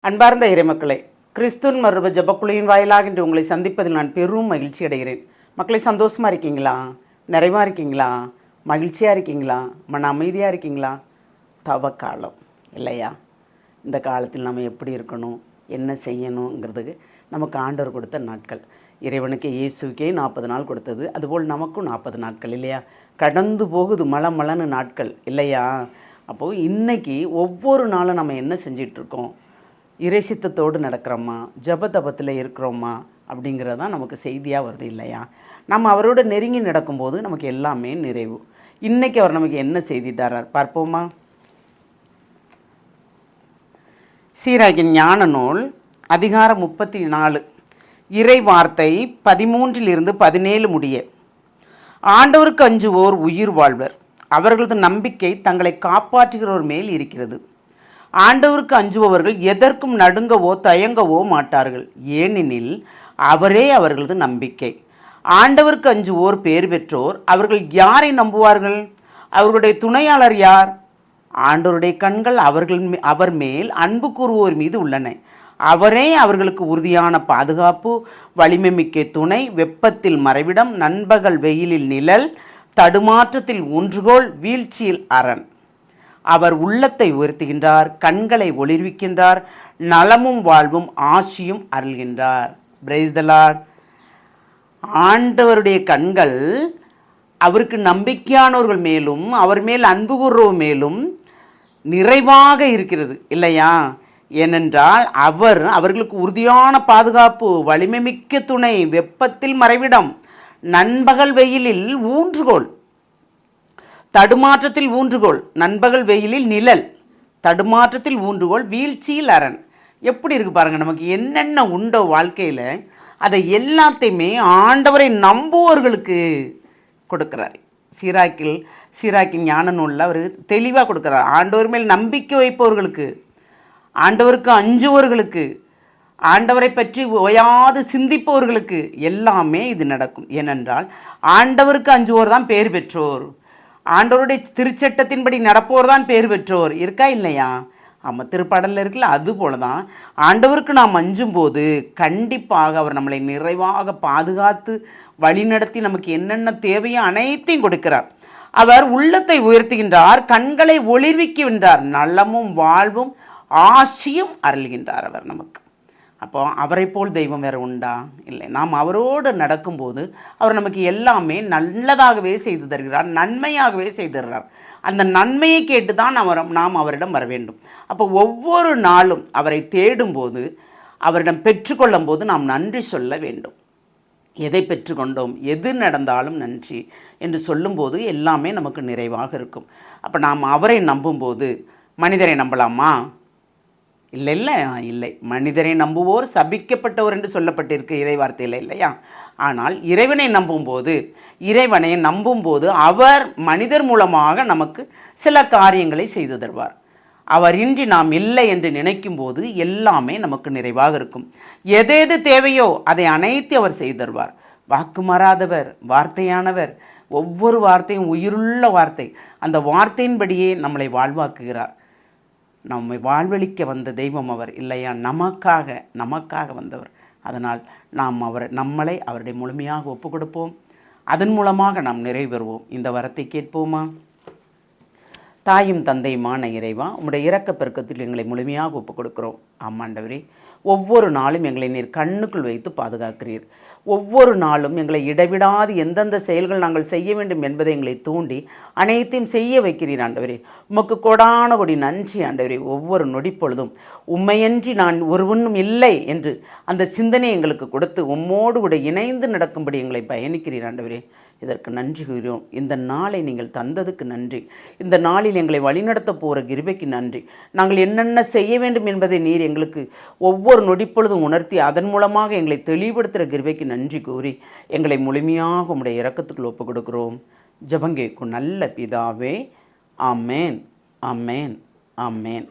அன்பார்ந்த இறைமக்களே, கிறிஸ்துவின் மறுரூப ஜெபக்குழுவின் வாயிலாக இன்று உங்களை சந்திப்பதில் நான் பெரும் மகிழ்ச்சி அடைகிறேன். மக்களை, சந்தோஷமாக இருக்கீங்களா? நிறைவாக இருக்கீங்களா? மகிழ்ச்சியாக இருக்கீங்களா? மன அமைதியாக இருக்கீங்களா? தவக்காலம் இல்லையா? இந்த காலத்தில் நம்ம எப்படி இருக்கணும், என்ன செய்யணுங்கிறதுக்கு நமக்கு ஆண்டவர் கொடுத்த நாட்கள். இறைவனுக்கு இயேசுக்கே 40 நாள் கொடுத்தது, அதுபோல் நமக்கும் 40 நாட்கள் இல்லையா? கடந்து போகுது மலமலன்னு நாட்கள் இல்லையா? அப்போது இன்றைக்கி ஒவ்வொரு நாளும் நம்ம என்ன செஞ்சிட்ருக்கோம்? இறைசித்தத்தோடு நடக்கிறோமா, ஜபதபத்தில் இருக்கிறோமா அப்படிங்கிறதான் நமக்கு செய்தியாக வருது இல்லையா? நம்ம அவரோட நெருங்கி நடக்கும்போது நமக்கு எல்லாமே நிறைவு. இன்றைக்கி அவர் நமக்கு என்ன செய்தி தரார் பார்ப்போமா? சீராக்கின் ஞான நூல் அதிகாரம் 34 இறை வார்த்தை 13 17 முடிய. ஆண்டவருக்கு அஞ்சுவோர் உயிர் வாழ்வர், அவர்களது நம்பிக்கை தங்களை காப்பாற்றுகிறோர் மேல் இருக்கிறது. ஆண்டவருக்கு அஞ்சுபவர்கள் எதற்கும் நடுங்கவோ தயங்கவோ மாட்டார்கள், ஏனெனில் அவரே அவர்களது நம்பிக்கை. ஆண்டவருக்கு அஞ்சுவோர் பேர் பெற்றோர். அவர்கள் யாரை நம்புவார்கள்? அவர்களுடைய துணையாளர் யார்? ஆண்டவருடைய கண்கள் அவர் மேல் அன்பு கூறுவோர் மீது உள்ளன. அவரே அவர்களுக்கு உறுதியான பாதுகாப்பு, வலிமை மிக்க துணை, வெப்பத்தில் மறைவிடம், நண்பகல் வெயிலில் நிழல், தடுமாற்றத்தில் ஊன்றுகோல், வீழ்ச்சியில் அரண். அவர் உள்ளத்தை உயர்த்துகின்றார், கண்களை ஒளிர்விக்கின்றார், நலமும் வாழ்வும் ஆசியும் அருள்கின்றார். Praise the Lord. ஆண்டவருடைய கண்கள் அவருக்கு நம்பிக்கையானவர்கள் மேலும் அவர் மேல் அன்பு கூறுவோர் மேலும் நிறைவாக இருக்கிறது இல்லையா? ஏனென்றால் அவர்களுக்கு உறுதியான பாதுகாப்பு, வலிமை மிக்க துணை, வெப்பத்தில் மறைவிடம், நண்பகல் வெயிலில் ஊன்றுகோல், தடுமாற்றத்தில் ஊன்றுகோல், நண்பகல் வெயிலில் நிழல், தடுமாற்றத்தில் ஊன்றுகோல், வீழ்ச்சியில் அரண். எப்படி இருக்குது பாருங்கள். நமக்கு என்னென்ன உண்டோ வாழ்க்கையில் அதை எல்லாத்தையுமே ஆண்டவரை நம்புவோர்களுக்கு கொடுக்குறாரு. சீராக்கின் ஞான நூலில் அவர் தெளிவாக கொடுக்குறார். ஆண்டவர் மேல் நம்பிக்கை வைப்பவர்களுக்கு, ஆண்டவருக்கு அஞ்சுவர்களுக்கு, ஆண்டவரை பற்றி ஓயாது சிந்திப்பவர்களுக்கு எல்லாமே இது நடக்கும். ஏனென்றால் ஆண்டவருக்கு அஞ்சுவோர் தான் பேர் பெற்றோர், ஆண்டவருடைய திருச்சட்டத்தின்படி நடப்போர் தான் பேர் பெற்றோர். இருக்கா இல்லையா? ஆமாம், திருப்பாடலில் இருக்குல்ல, அது போல தான் ஆண்டவருக்கு நாம் அஞ்சும்போது கண்டிப்பாக அவர் நம்மளை நிறைவாக பாதுகாத்து வழிநடத்தி நமக்கு என்னென்ன தேவையோ அனைத்தையும் கொடுக்கிறார். அவர் உள்ளத்தை உயர்த்துகின்றார், கண்களை ஒளிர்விக்கின்றார், நலமும் வாழ்வும் ஆசியும் அருள்கின்றார் அவர் நமக்கு. அப்போ அவரை போல் தெய்வம் வேறு உண்டா? இல்லை. நாம் அவரோடு நடக்கும்போது அவர் நமக்கு எல்லாமே நல்லதாகவே செய்து தருகிறார், நன்மையாகவே செய்து தருகிறார். அந்த நன்மையை கேட்டு தான் நாம் அவரிடம் வர வேண்டும். அப்போ ஒவ்வொரு நாளும் அவரை தேடும்போது, அவரிடம் பெற்றுக்கொள்ளும் போது நாம் நன்றி சொல்ல வேண்டும். எதை பெற்றுக்கொண்டோம், எது நடந்தாலும் நன்றி என்று சொல்லும்போது எல்லாமே நமக்கு நிறைவாக இருக்கும். அப்போ நாம் அவரை நம்பும்போது மனிதரை நம்பலாமா? இல்லை. மனிதரை நம்புவோர் சபிக்கப்பட்டவர் என்று சொல்லப்பட்டிருக்கு இறை வார்த்தையில் இல்லையா? ஆனால் இறைவனை நம்பும்போது அவர் மனிதர் மூலமாக நமக்கு சில காரியங்களை செய்து தருவார். அவர் இன்றி நாம் இல்லை என்று நினைக்கும் போது எல்லாமே நமக்கு நிறைவாக இருக்கும். எது தேவையோ அதை அனைத்து அவர் செய்து தருவார். வாக்கு மாறாதவர், வார்த்தையானவர். ஒவ்வொரு வார்த்தையும் உயிருள்ள வார்த்தை. அந்த வார்த்தையின்படியே நம்மளை வாழ்வாக்குகிறார். நம்மை வாழ்வழிக்க வந்த தெய்வம் அவர் இல்லையா? நமக்காக வந்தவர். அதனால் நாம் நம்மளை அவருடைய முழுமையாக ஒப்பு கொடுப்போம். அதன் மூலமாக நாம் நிறைவேறுவோம். இந்த வரத்தை கேட்போமா? தாயும் தந்தையுமான இறைவா, உம்முடைய இரக்க பெருக்கத்தில் எங்களை முழுமையாக ஒப்பு கொடுக்கிறோம். ஆமாண்டவரே, ஒவ்வொரு நாளும் எங்களை நீர் கண்ணுக்குள் வைத்து பாதுகாக்கிறீர். ஒவ்வொரு நாளும் எங்களை இடைவிடாது எந்தெந்த செயல்கள் நாங்கள் செய்ய வேண்டும் என்பதை எங்களை தூண்டி அனைத்தையும் செய்ய வைக்கிறீர் ஆண்டவரே. உமக்கு கொடான கொடி நன்றி ஆண்டவரே. ஒவ்வொரு நொடிப்பொழுதும் உம்மையன்றி நான் ஒருவனும் இல்லை என்று அந்த சிந்தனை எங்களுக்கு கொடுத்து உம்மோடு கூட இணைந்து நடக்கும்படி எங்களை பயணிக்கிறீர் ஆண்டவரே. இதற்கு நன்றி கூறுகிறோம். இந்த நாளை நீங்கள் தந்ததுக்கு நன்றி. இந்த நாளில் எங்களை வழிநடத்த போகிற கிருபைக்கு நன்றி. நாங்கள் என்னென்ன செய்ய வேண்டும் என்பதை நீர் எங்களுக்கு ஒவ்வொரு நொடிப்பொழுதும் உணர்த்தி அதன் மூலமாக எங்களை தெளிவுபடுத்துகிற கிருபைக்கு நன்றி கூறி எங்களை முழுமையாக உம்முடைய இரக்கத்துக்குள் ஒப்புக் கொடுக்கிறோம். ஜெபங்கேக்கும் நல்ல பிதாவே. ஆமேன், ஆமேன், ஆமேன்.